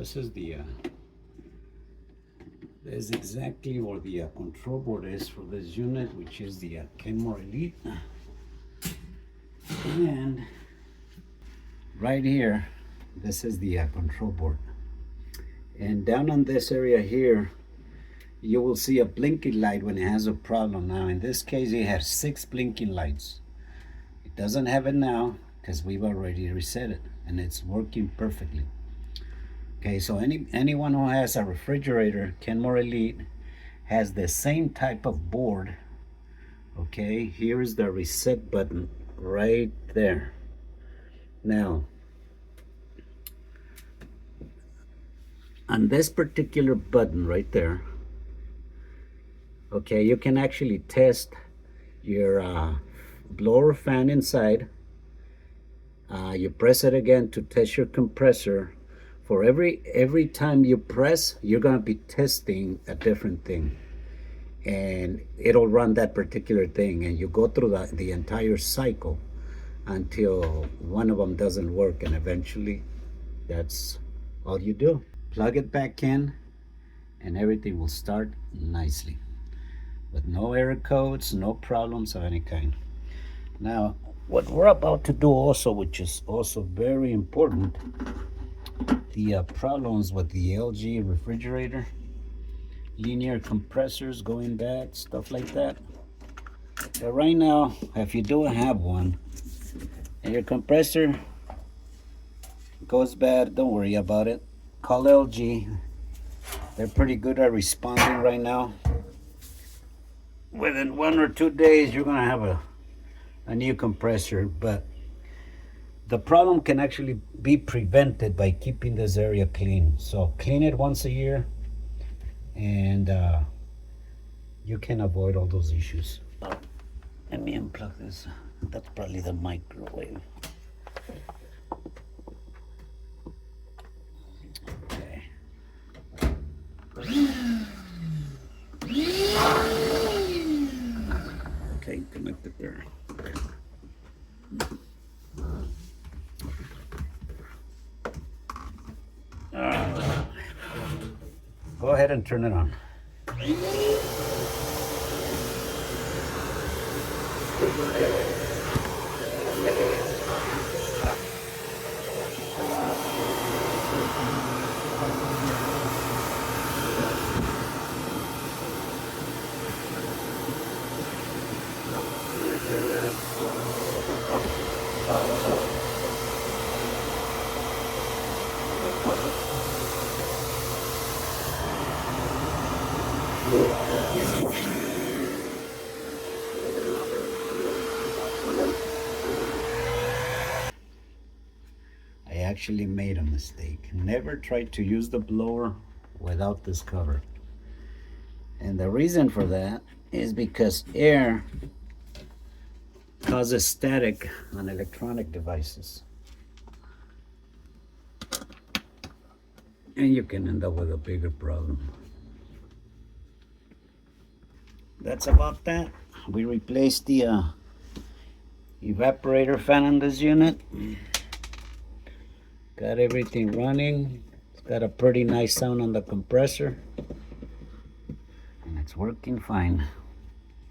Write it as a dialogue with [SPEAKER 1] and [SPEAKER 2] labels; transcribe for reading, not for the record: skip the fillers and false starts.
[SPEAKER 1] this is this is exactly where the control board is for this unit, which is the Kenmore Elite. And right here, this is the control board. And down on this area here, you will see a blinking light when it has a problem. Now in this case, it has 6 blinking lights. It doesn't have it now because we've already reset it and it's working perfectly. Okay, so anyone who has a refrigerator, Kenmore Elite, has the same type of board. Okay, here's the reset button right there. Now, on this particular button right there, okay, you can actually test your blower fan inside. You press it again to test your compressor. For every time you press, you're going to be testing a different thing, and it'll run that particular thing, and you go through the entire cycle until one of them doesn't work, and eventually that's all you do. Plug it back in and everything will start nicely with no error codes, no problems of any kind. Now what we're about to do also, which is also very important, the problems with the LG refrigerator, linear compressors going bad, stuff like that. So right now, if you do have one and your compressor goes bad, don't worry about it. Call LG. They're pretty good at responding right now. Within 1 or 2 days, you're gonna have a new compressor, but the problem can actually be prevented by keeping this area clean. So clean it once a year and you can avoid all those issues. Let me unplug this. That's probably the microwave. Okay. Okay, connect it there. Go ahead and turn it on. I actually made a mistake. Never tried to use the blower without this cover. And the reason for that is because air causes static on electronic devices. And you can end up with a bigger problem. That's about that. We replaced the evaporator fan on this unit. Got everything running. It's got a pretty nice sound on the compressor. And it's working fine.